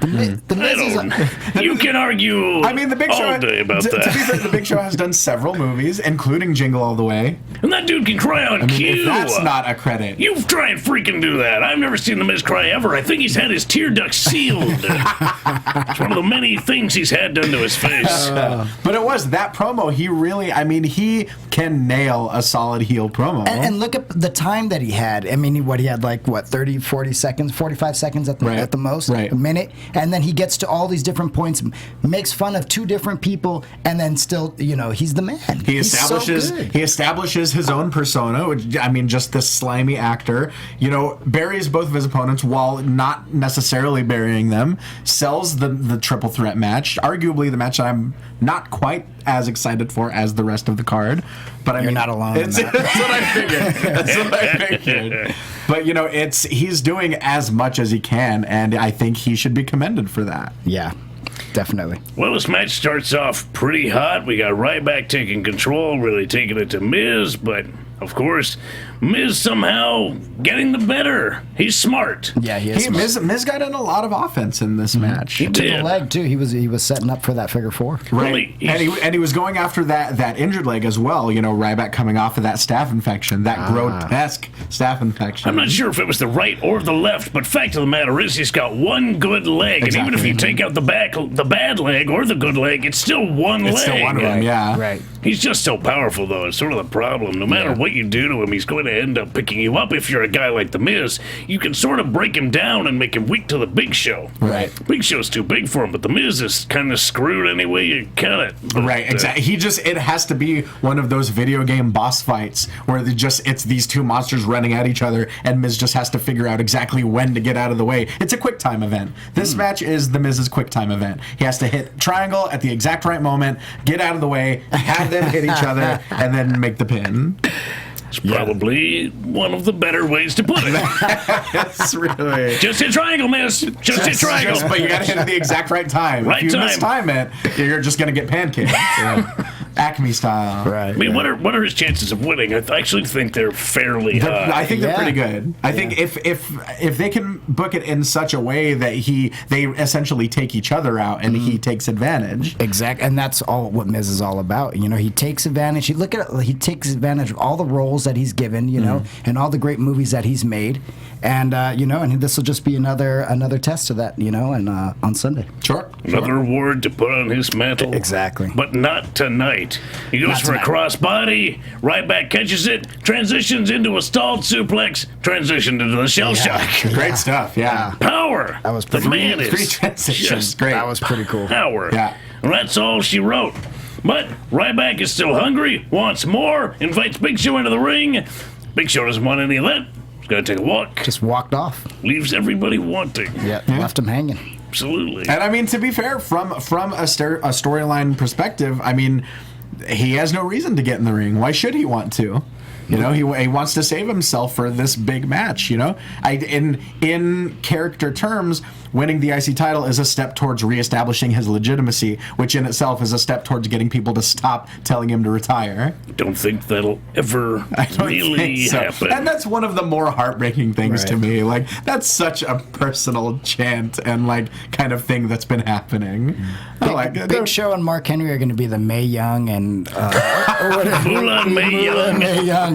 The Miz is you can argue the Big Show all day about that. To be fair, the Big Show has done several movies, including Jingle All the Way. And that dude can cry on cue. If that's not a credit. You try and freaking do that. I've never seen The Miz cry ever. I think he's had his tear duct sealed. It's one of the many things he's had done to his face. But it was that promo. He really, he can nail a solid heel promo. And look at the time that he had. He had 30, 40 seconds, 45 seconds at the most, a minute. and then he gets to all these different points, makes fun of two different people, and then still, he's the man. He establishes his own persona, which, I mean, just this slimy actor, buries both of his opponents while not necessarily burying them, sells the triple threat match, arguably the match I'm not quite as excited for as the rest of the card. But You're not alone in that. That's what I figured. But, he's doing as much as he can, and I think he should be commended for that. Yeah. Definitely. Well, this match starts off pretty hot. We got Ryback taking control, really taking it to Miz, but of course, Miz somehow getting the better. He's smart. Yeah, he is. Miz got in a lot of offense in this match. He did. The leg too. He was setting up for that figure four. Right, and he was going after that injured leg as well. Ryback coming off of that staph infection, that grotesque staph infection. I'm not sure if it was the right or the left, but fact of the matter is he's got one good leg, and even if you take out the bad leg or the good leg, it's still one leg. It's still one of them, yeah. Right. He's just so powerful, though. It's sort of the problem. No matter what you do to him, he's going to end up picking you up. If you're a guy like The Miz, you can sort of break him down and make him weak to the Big Show. Right. Big Show's too big for him, but The Miz is kind of screwed any way you cut it. But, right, exactly. It has to be one of those video game boss fights where it's these two monsters running at each other, and Miz just has to figure out exactly when to get out of the way. It's a quick time event. This match is The Miz's quick time event. He has to hit triangle at the exact right moment, get out of the way, have them hit each other, and then make the pin. It's probably one of the better ways to put it. It's really... Just hit triangle, Miz. Just hit triangle. But you got to hit it at the exact right time. If you mistime it, you're just going to get pancaked. Acme style. Right. I mean, what are his chances of winning? I actually think they're fairly high. I think they're pretty good. I think if they can book it in such a way that they essentially take each other out and he takes advantage. Exactly, and that's all what Miz is all about. He takes advantage. He takes advantage of all the roles that he's given, and all the great movies that he's made, and and this will just be another test of that, and on Sunday. Sure. Another award to put on his mantle. Exactly. But not tonight. He goes for a crossbody. Ryback catches it, transitions into a stalled suplex, transitioned into the shell shock. Great stuff. Yeah. Power. That was the pretty man cool. is Three transitions. just Great. That was pretty cool. power. Yeah. And that's all she wrote. But Ryback is still hungry, wants more, invites Big Show into the ring. Big Show doesn't want any of that. He's got to take a walk. Just walked off. Leaves everybody wanting. Yeah, left him hanging. Absolutely. And I mean, to be fair, from a storyline perspective, I mean, he has no reason to get in the ring. Why should he want to? He wants to save himself for this big match. In character terms, winning the IC title is a step towards reestablishing his legitimacy, which in itself is a step towards getting people to stop telling him to retire. Don't think that'll ever really happen. And that's one of the more heartbreaking things to me. Like, that's such a personal chant and kind of thing that's been happening. Big Show and Mark Henry are going to be the Mae Young and Mulan Mae Young.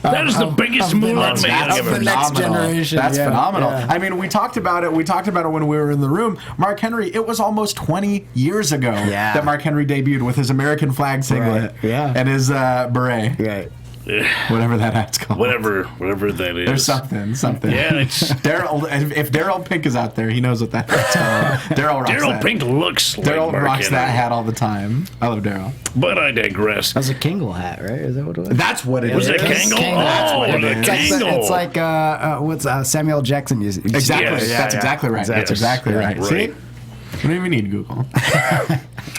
That is the biggest Mulan Mae Young of the next generation. That's phenomenal. Yeah. I mean, we talked about it when we were in the room. Mark Henry, it was almost 20 years ago that Mark Henry debuted with his American flag singlet and his beret. Right. Whatever that hat's called. Whatever that is. There's something. Yeah, it's... Daryl, if Daryl Pink is out there, he knows what that hat's called. Daryl Pink looks like Daryl Mark rocks Henry. that hat all the time. I love Daryl. But I digress. That was a Kangol hat, right? Is that what it was? That's what it is. Was it Kangol? Oh, the Kangol. It's like what's Samuel Jackson music. Exactly. Yes. That's exactly right. That's exactly right. Right. See? We don't even need Google.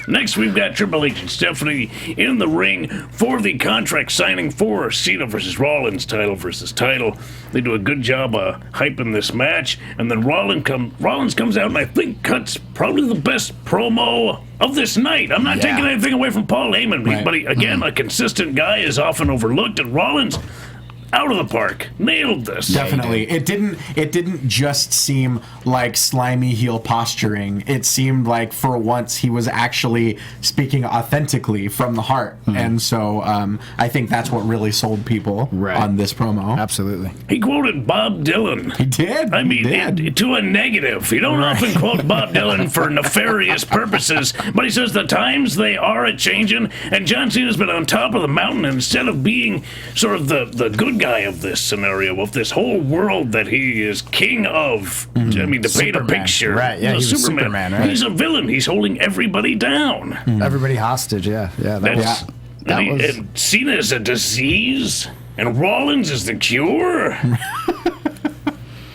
Next, we've got Triple H and Stephanie in the ring for the contract signing for Cena versus Rollins, title versus title. They do a good job of hyping this match, and then Rollins comes out and I think cuts probably the best promo of this night. I'm not taking anything away from Paul Heyman, but again, a consistent guy is often overlooked, and Rollins, out of the park, nailed this. Definitely. It didn't just seem like slimy heel posturing. It seemed like for once he was actually speaking authentically from the heart. And so I think that's what really sold people on this promo. Absolutely. He quoted Bob Dylan. He did. I mean, to a negative. You don't often quote Bob Dylan for nefarious purposes, but he says the times they are a-changing, and John Cena's been on top of the mountain, and instead of being sort of the good guy of this scenario, of this whole world that he is king of. I mean, to paint a picture. Right, yeah, he's he was Superman, right? He's a villain. He's holding everybody down. Everybody hostage, yeah. And Cena is a disease, and Rollins is the cure.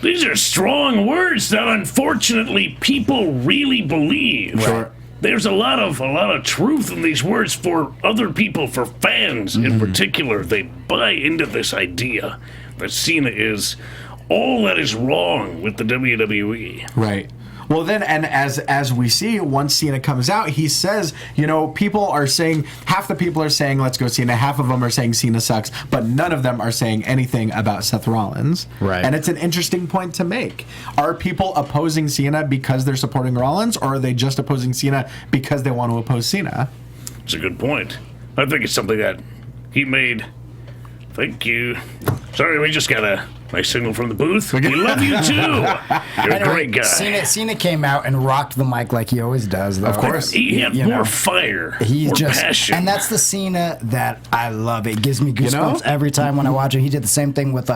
These are strong words that unfortunately people really believe. Sure. There's a lot of truth in these words for other people, for fans in particular. They buy into this idea that Cena is all that is wrong with the WWE. Right. Well, then, and as we see, once Cena comes out, he says, people are saying, half the people are saying, let's go Cena, half of them are saying Cena sucks, but none of them are saying anything about Seth Rollins. Right. And it's an interesting point to make. Are people opposing Cena because they're supporting Rollins, or are they just opposing Cena because they want to oppose Cena? It's a good point. I think it's something that he made. Thank you. Sorry, we just got a nice signal from the booth. We love you too. You're a great guy. Cena came out and rocked the mic like he always does, though. Of course. He had more fire, more passion. And that's the Cena that I love. It gives me goosebumps every time when I watch it. He did the same thing with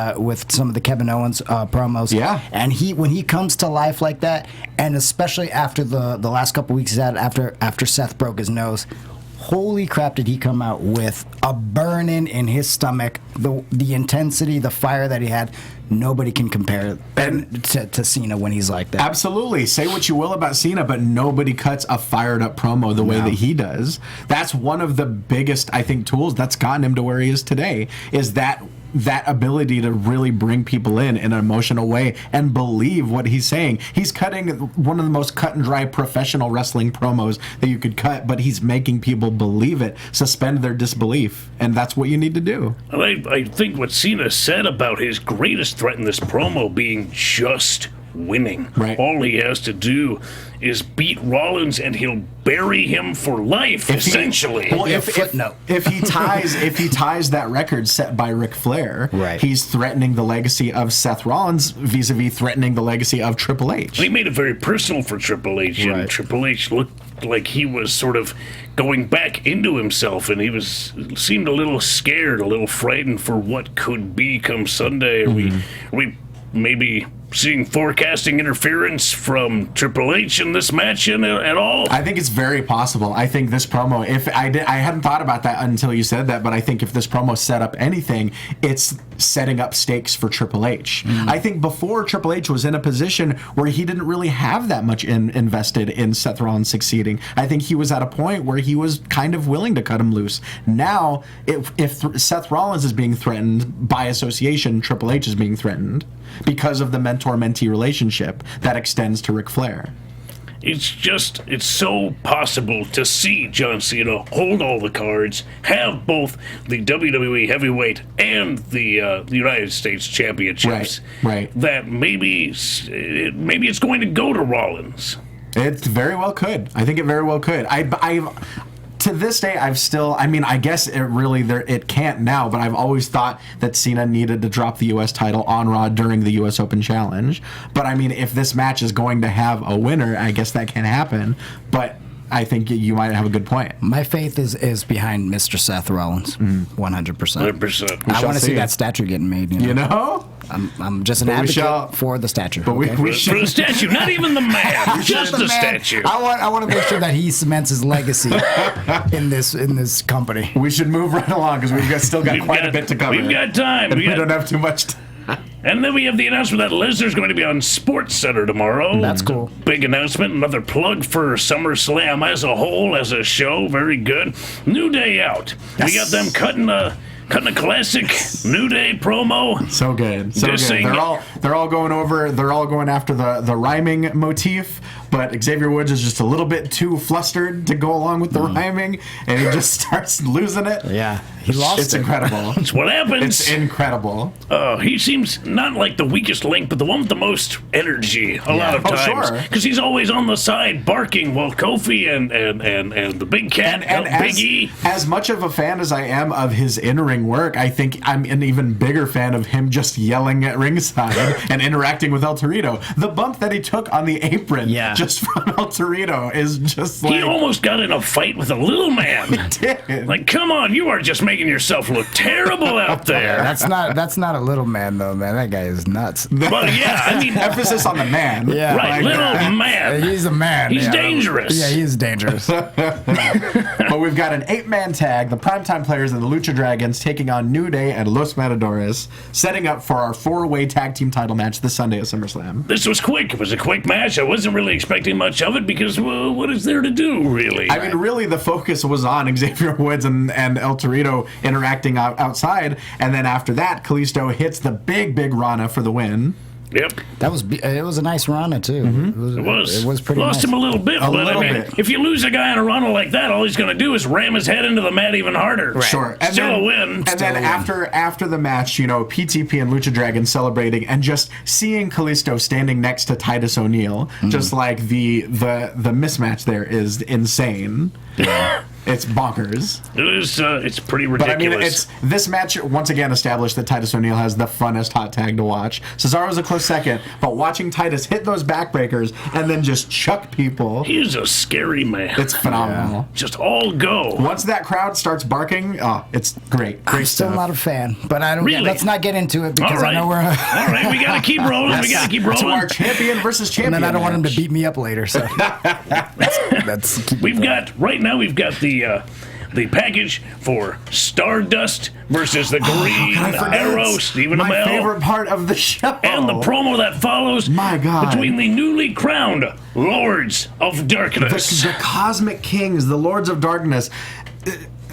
some of the Kevin Owens promos. Yeah. And when he comes to life like that, and especially after the last couple weeks he's had after Seth broke his nose, holy crap, did he come out with a burning in his stomach, the intensity, the fire that he had. Nobody can compare to Cena when he's like that. Absolutely. Say what you will about Cena, but nobody cuts a fired up promo the way that he does. That's one of the biggest, I think, tools that's gotten him to where he is today, is that ability to really bring people in an emotional way and believe what he's saying. He's cutting one of the most cut and dry professional wrestling promos that you could cut, but he's making people believe it, suspend their disbelief, and that's what you need to do. I think what Cena said about his greatest threat in this promo being just winning. Right. All he has to do is beat Rollins and he'll bury him for life, essentially. If he ties that record set by Ric Flair, right, he's threatening the legacy of Seth Rollins vis-a-vis threatening the legacy of Triple H. He made it very personal for Triple H, and Triple H looked like he was sort of going back into himself, and he seemed a little scared, a little frightened for what could be come Sunday. Are we maybe seeing forecasting interference from Triple H in this match at all? I think it's very possible. I think this promo, I hadn't thought about that until you said that, but I think if this promo set up anything, it's setting up stakes for Triple H. I think before, Triple H was in a position where he didn't really have that much invested in Seth Rollins succeeding. I think he was at a point where he was kind of willing to cut him loose. Now, if Seth Rollins is being threatened, by association, Triple H is being threatened because of the mentor-mentee relationship that extends to Ric Flair. It's so possible to see John Cena hold all the cards, have both the WWE Heavyweight and the United States Championships. Right. That maybe it's going to go to Rollins. It very well could. I think it very well could. To this day, I guess it can't now, but I've always thought that Cena needed to drop the U.S. title on Raw during the U.S. Open Challenge. But I mean, if this match is going to have a winner, I guess that can happen. But I think you might have a good point. My faith is behind Mr. Seth Rollins, 100%. 100%. I want to see that statue getting made. You know? I'm just an advocate for the statue. But okay? we for the statue, not even the man, just the statue. I want to make sure that he cements his legacy in this company. We should move right along because we've still got quite a bit to cover. We've got time. We don't have too much time. And then we have the announcement that Lesnar's going to be on Sports Center tomorrow. That's cool. Big announcement. Another plug for SummerSlam as a whole, as a show. Very good. New Day out. Yes. We got them cutting a classic New Day promo. So good. So good. They're all going after the rhyming motif, but Xavier Woods is just a little bit too flustered to go along with the rhyming, and he just starts losing it. Yeah. He lost it. It's incredible. It's what happens. It's incredible. He seems not like the weakest link, but the one with the most energy a lot of times. Because he's always on the side barking while Kofi and the big cat, Big E. As much of a fan as I am of his in-ring work, I think I'm an even bigger fan of him just yelling at ringside and interacting with El Torito. The bump that he took on the apron just from El Torito is just like... He almost got in a fight with a little man. He did. Like, come on, you are just making yourself look terrible out there. That's not a little man though, man. That guy is nuts. Well, yeah, I mean... Emphasis on the man. Yeah. Right, little man. He's a man. He's dangerous. Yeah, he is dangerous. But we've got an 8-man tag, the Primetime Players and the Lucha Dragons taking on New Day and Los Matadores, setting up for our 4-way tag team title match this Sunday at SummerSlam. This was quick. It was a quick match. I wasn't really expecting much of it because, well, what is there to do, really? I mean, really, the focus was on Xavier Woods and El Torito interacting outside, and then after that, Kalisto hits the big Rana for the win. Yep. It was a nice Rana too. It was pretty Lost nice. him a little bit, but little I mean, bit. if you lose a guy on a run like that, all he's going to do is ram his head into the mat even harder. Right. Sure. And Still then, a win. And then after the match, you know, PTP and Lucha Dragon celebrating, and just seeing Kalisto standing next to Titus O'Neil, just like the mismatch there is insane. Yeah. It's bonkers. It's pretty But I ridiculous. mean, this match once again established that Titus O'Neil has the funnest hot tag to watch. Cesaro's a close second, but watching Titus hit those backbreakers and then just chuck people, He's a scary man. it's phenomenal. Just all go. Once that crowd starts barking, it's great. Great I'm still stuff. not a fan, but I don't. Really? Let's not get into it because All right. I know we're. All right, we got to keep rolling. We got to keep To rolling. our champion versus champion. And then I don't want him to match. beat me up later. So that's We've got the package for Stardust versus the Green I forgot. Arrow, Stephen My Amell, favorite part of the show. and the promo that follows. My God. Between the newly crowned Lords of Darkness. The Cosmic Kings, the Lords of Darkness.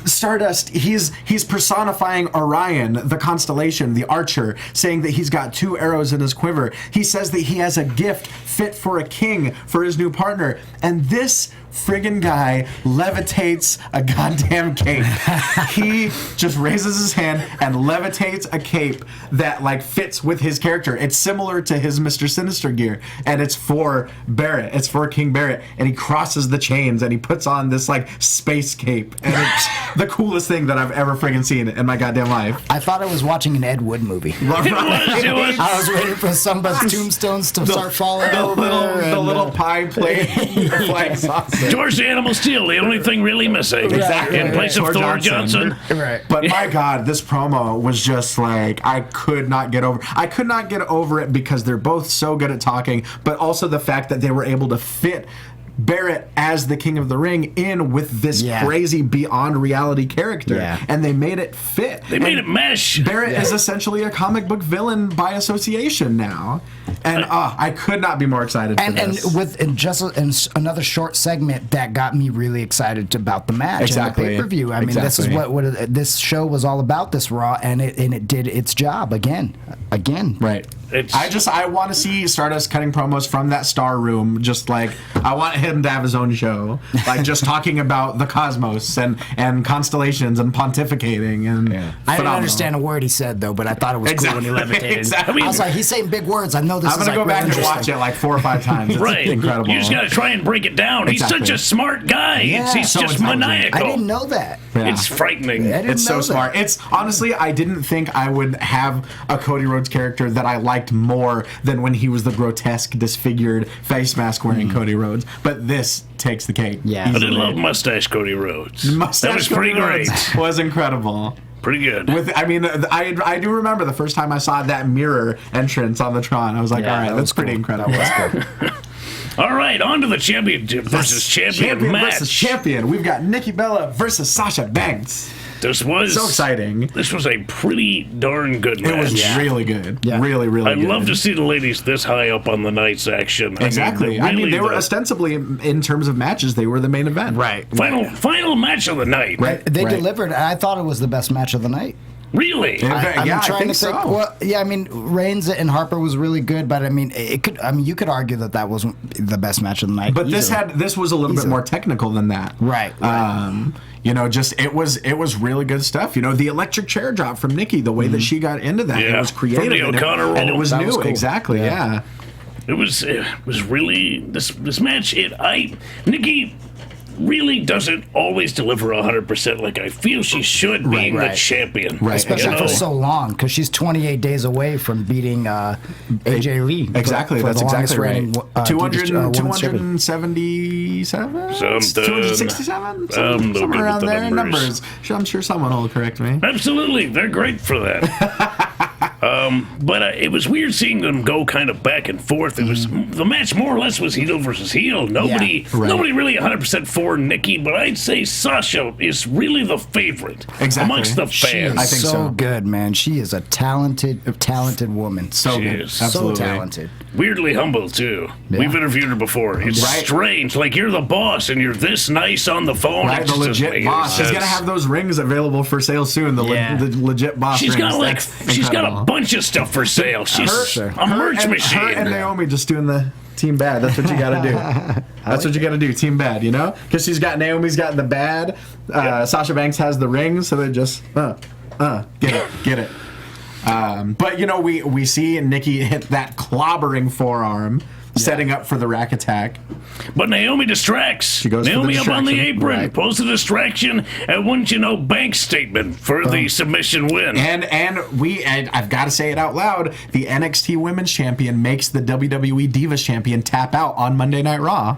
Stardust, he's personifying Orion, the constellation, the archer, saying that he's got 2 arrows in his quiver. He says that he has a gift fit for a king for his new partner. And this friggin' guy levitates a goddamn cape. He just raises his hand and levitates a cape that like fits with his character. It's similar to his Mr. Sinister gear, and it's for Barrett. It's for King Barrett, and he crosses the chains and he puts on this like space cape, and it's the coolest thing that I've ever friggin' seen in my goddamn life. I thought I was watching an Ed Wood movie. It was. I was waiting for somebody's tombstones to start falling over. The little pie plate flying sausage. George the Animal Steel, the only thing really missing. Exactly. In place of Thor Thor Johnson. Johnson. Right. But my God, this promo was just like, I could not get over it because they're both so good at talking, but also the fact that they were able to fit Barrett as the King of the Ring in with this crazy beyond reality character, and they made it fit. They made it mesh. Barrett is essentially a comic book villain by association now, and I could not be more excited for this. And with another short segment that got me really excited about the match Exactly. and the pay-per-view. I mean, this is what this show was all about. This Raw, and it did its job again. Right. I want to see Stardust cutting promos from that Star Room. Just like I want him to have his own show, like just talking about the cosmos and constellations and pontificating and. I didn't understand a word he said though, but I thought it was cool when he levitated. Exactly. I was like, he's saying big words. I know this. I'm gonna go back and watch it like 4 or 5 times. It's Right. incredible. You just got to try and break it down. Exactly. He's such a smart guy. He's so just intelligent. maniacal. I didn't know that. Yeah. It's frightening. It's so smart. It's honestly, I didn't think I would have a Cody Rhodes character that I liked more than when he was the grotesque, disfigured face mask wearing Cody Rhodes. But this takes the cake. Yeah. I did love Mustache Cody Rhodes. Mustache That was pretty Cody great. Rhodes was incredible. Pretty good. I do remember the first time I saw that mirror entrance on the Tron. I was like, all right, that's pretty incredible. All right, on to the champion versus champion match. Versus champion. We've got Nikki Bella versus Sasha Banks. This was So exciting. This was a pretty darn good match. It was really good. Really, really I'd good. love to see the ladies this high up on the night's action. Exactly. I mean, they were ostensibly, in terms of matches, they were the main event. Right. Final match of the night. Right. They delivered. I thought it was the best match of the night. Really? Yeah. I'm I trying think to think. so. Well, yeah, I mean, Reigns and Harper was really good, but I mean, you could argue that wasn't the best match of the night. But easily. this was a little bit more technical than that. Right. It was really good stuff. The electric chair drop from Nikki, the way that she got into that, it was creative. From the O'Connor roll. and it was That new. was cool. Exactly. Yeah. It was really this match. Nikki really doesn't always deliver 100% like I feel she should, being the champion. Right. Especially for so long, because she's 28 days away from beating AJ Lee. Exactly, for that's the exactly right. reigning, 277? 267? Somewhere around there. Numbers. I'm sure someone will correct me. Absolutely, they're great for that. But it was weird seeing them go kind of back and forth. It was the match more or less was heel versus heel. Nobody really 100% for Nikki, but I'd say Sasha is really the favorite amongst the fans. I think so good, man. She is a talented woman. So good, so talented. Weirdly humble too. Yeah. We've interviewed her before. It's strange. Like, you're the boss and you're this nice on the phone. Right, the legit boss. She's gonna have those rings available for sale soon. The legit boss. She's rings. She's got a bunch of stuff for sale. She's a merch machine. Her and Naomi just doing the team bad. That's what you got to do. That's what you got to do. Team bad, you know? Because Naomi's got the bad. Sasha Banks has the ring, so they just get it. But we see Nikki hit that clobbering forearm, setting up for the rack attack. But Naomi distracts. She goes Naomi for the up on the apron, right. pulls the distraction, and wouldn't you know, Banks' statement for the submission win. And I've got to say it out loud, the NXT Women's Champion makes the WWE Divas Champion tap out on Monday Night Raw.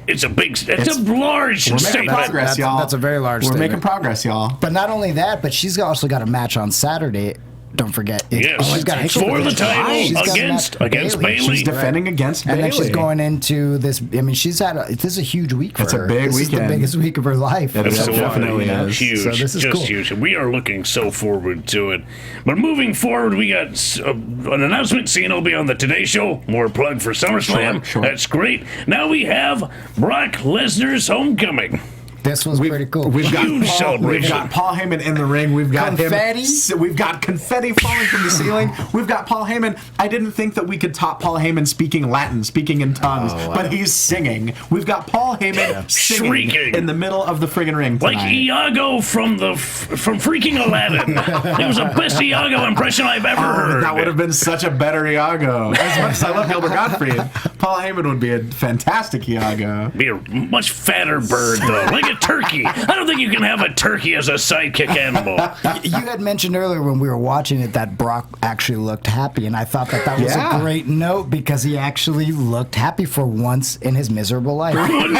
It's a large We're statement. making progress, y'all. That's a very large statement. We're making progress, y'all. But not only that, but she's also got a match on Saturday. Don't forget. She's got for the title against Bayley. She's defending against Bayley. And then she's going into this. I mean, this is a huge week for her. It's a big weekend. This is the biggest week of her life. It definitely is. Huge. So this is just cool. huge. We are looking so forward to it. But moving forward, we got an announcement. Cena will be on the Today Show. More plug for SummerSlam. Sure. That's great. Now we have Brock Lesnar's homecoming. This was pretty cool. We've got Paul Heyman in the ring. We've got confetti. We've got confetti falling from the ceiling. We've got Paul Heyman. I didn't think that we could top Paul Heyman speaking Latin, speaking in tongues, but he's singing. We've got Paul Heyman singing in the middle of the friggin' ring tonight. Like Iago from freaking Aladdin. It was the best Iago impression I've ever heard. That would have been such a better Iago. As much as I love Gilbert Gottfried, Paul Heyman would be a fantastic Iago. Be a much fatter bird, though. Like a turkey. I don't think you can have a turkey as a sidekick animal. You had mentioned earlier when we were watching it that Brock actually looked happy, and I thought that was a great note because he actually looked happy for once in his miserable life.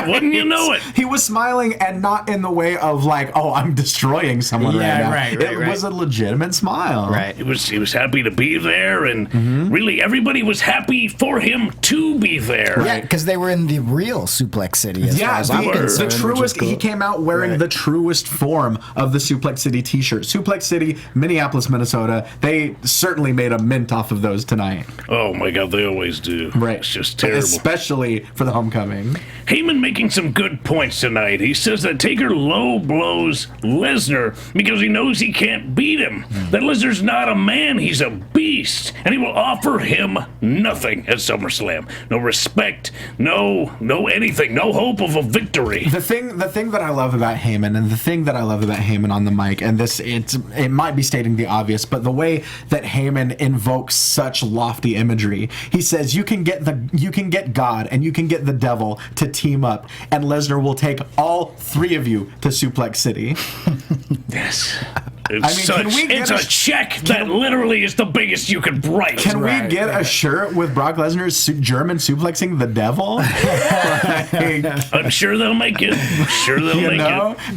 Wouldn't you know it? He was smiling, and not in the way of like, oh, I'm destroying someone right now. It was a legitimate smile. Right. He was happy to be there, and really everybody was happy for him to be there. Yeah, because they were in the real Suplex City. As far as I'm concerned, the truest. Cool. He came out wearing the truest form of the Suplex City T-shirt. Suplex City, Minneapolis, Minnesota. They certainly made a mint off of those tonight. Oh my God, they always do. Right. It's just terrible. Especially for the homecoming. Heyman making some good points tonight. He says that Taker low blows Lesnar because he knows he can't beat him. That Lesnar's not a man, he's a beast. And he will offer him nothing at SummerSlam. No respect, no anything, no hope of a victory. The thing that I love about Heyman, and the thing that I love about Heyman on the mic, and it might be stating the obvious, but the way that Heyman invokes such lofty imagery, he says you can get God and you can get the devil to team up, and Lesnar will take all three of you to Suplex City. Yes. It's a check that literally is the biggest you could write. Can we get a shirt with Brock Lesnar's German suplexing the devil? I'm sure they'll make it.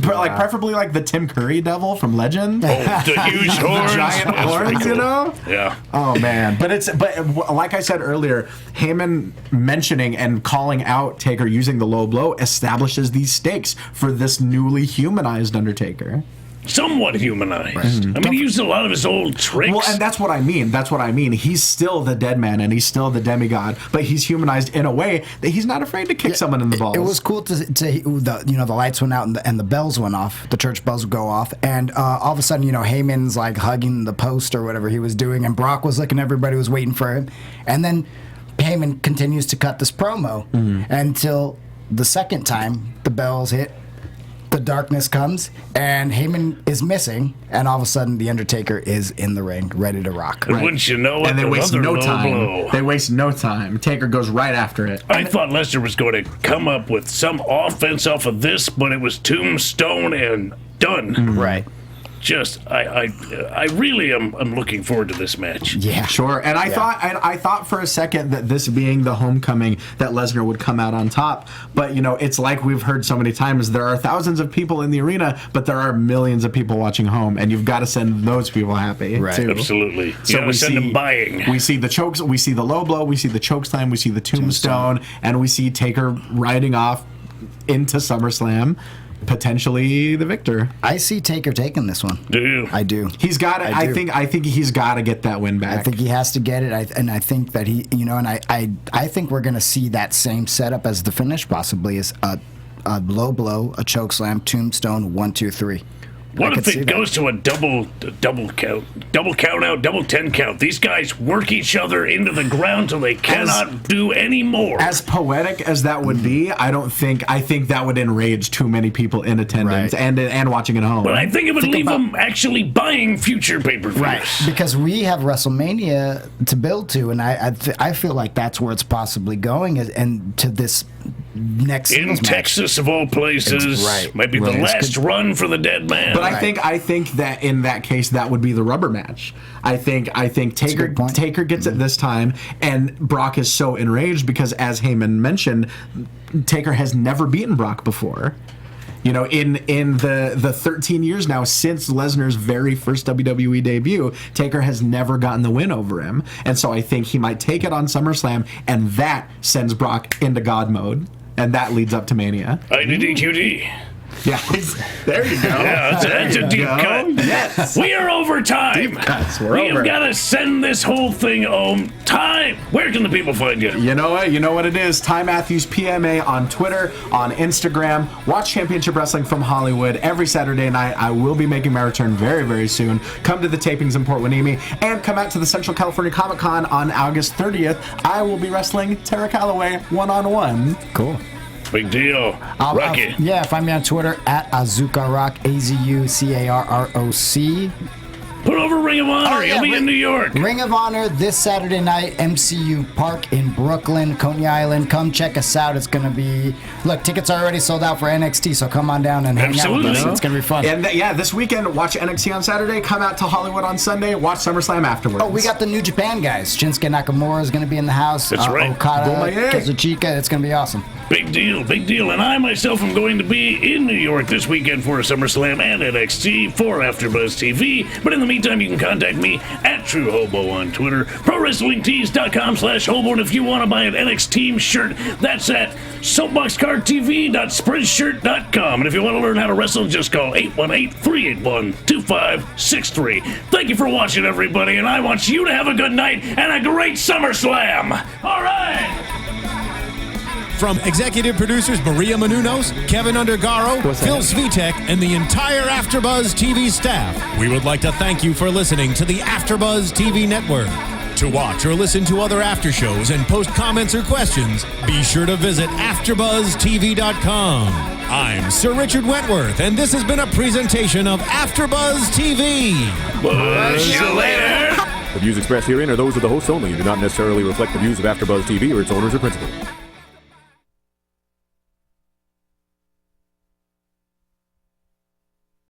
Preferably like the Tim Curry devil from Legend. Oh, the huge horns. The giant horns, cool. You know? Yeah. Oh, man. But like I said earlier, Heyman mentioning and calling out Taker using the low blow establishes these stakes for this newly humanized Undertaker. Somewhat humanized. Right. I mean, he used a lot of his old tricks. Well, and that's what I mean. He's still the dead man, and he's still the demigod, but he's humanized in a way that he's not afraid to kick someone in the balls. It was cool to the lights went out and the bells went off. The church bells would go off, and all of a sudden, Heyman's like hugging the post or whatever he was doing, and Brock was looking. Everybody was waiting for him, and then Heyman continues to cut this promo until the second time the bells hit. The darkness comes, and Heyman is missing, and all of a sudden the Undertaker is in the ring, ready to rock. And wouldn't you know it, And they waste another no low time. blow. They waste no time. Taker goes right after it. I thought Lesnar was going to come up with some offense off of this, but it was tombstone and done. Right. Just, I really am looking forward to this match. Yeah. Sure. And I thought for a second that this being the homecoming that Lesnar would come out on top. But, you know, it's like we've heard so many times, there are thousands of people in the arena, but there are millions of people watching home, and you've got to send those people happy, Right. too. Absolutely. So we send them buying. We see the chokes, we see the low blow, we see the chokeslam, we see the tombstone, and we see Taker riding off into SummerSlam, potentially the victor. I see Taker taking this one. Do you? I do. He's got it. I do. think he's got to get that win back. I think he has to get it, I think that he, you know, and I think we're going to see that same setup as the finish, possibly as a low blow, a choke slam, tombstone, 1, 2, 3. What if it goes to a double count out, double 10 count? These guys work each other into the ground till they cannot do any more. As poetic as that would be, I think that would enrage too many people in attendance and watching at home. But I think it would leave them actually buying future pay-per-views. Right, because we have WrestleMania to build to, and I feel like that's where it's possibly going, and to this next In singles match. Texas, of all places, might be the last run for the dead man. But I think that in that case that would be the rubber match. I think Taker gets it this time, and Brock is so enraged because, as Heyman mentioned, Taker has never beaten Brock before. You know, in the 13 years now since Lesnar's very first WWE debut, Taker has never gotten the win over him. And so I think he might take it on SummerSlam, and that sends Brock into God mode. And that leads up to Mania. IDDQD. Yeah, there you go. Yeah, that's a deep cut. Yes. We are over time. Deep cuts. We're we over. have got to send this whole thing home. Time. Where can the people find you? You know what? You know what it is. Ty Matthews PMA on Twitter, on Instagram. Watch Championship Wrestling from Hollywood every Saturday night. I will be making my return very, very soon. Come to the tapings in Port Hueneme and come out to the Central California Comic Con on August 30th. I will be wrestling Tara Calloway one-on-one. Cool. Big deal. Rocky. Yeah, find me on Twitter at AzukaRock, AZUCARROC. Put over Ring of Honor. You'll be in New York. Ring of Honor this Saturday night, MCU Park in Brooklyn, Coney Island. Come check us out. It's going to be... Look, tickets are already sold out for NXT, so come on down and hang out with us. It's going to be fun. And this weekend, watch NXT on Saturday. Come out to Hollywood on Sunday. Watch SummerSlam afterwards. Oh, we got the New Japan guys. Shinsuke Nakamura is going to be in the house. That's right. Okada, Kazuchika. It's going to be awesome. Big deal, big deal. And I myself am going to be in New York this weekend for SummerSlam and NXT for AfterBuzz TV. But in the meantime, you can contact me at True Hobo on Twitter, ProWrestlingTees.com/Hobo. And if you want to buy an NXT shirt, that's at SoapboxCardTV.Spreadshirt.com. And if you want to learn how to wrestle, just call 818-381-2563. Thank you for watching, everybody, and I want you to have a good night and a great SummerSlam. All right. From executive producers Maria Menounos, Kevin Undergaro, Phil Svitek, and the entire AfterBuzz TV staff, we would like to thank you for listening to the AfterBuzz TV network. To watch or listen to other after shows and post comments or questions, be sure to visit AfterBuzzTV.com. I'm Sir Richard Wentworth, and this has been a presentation of AfterBuzz TV. See you later. The views expressed herein are those of the hosts only and do not necessarily reflect the views of AfterBuzz TV or its owners or principals.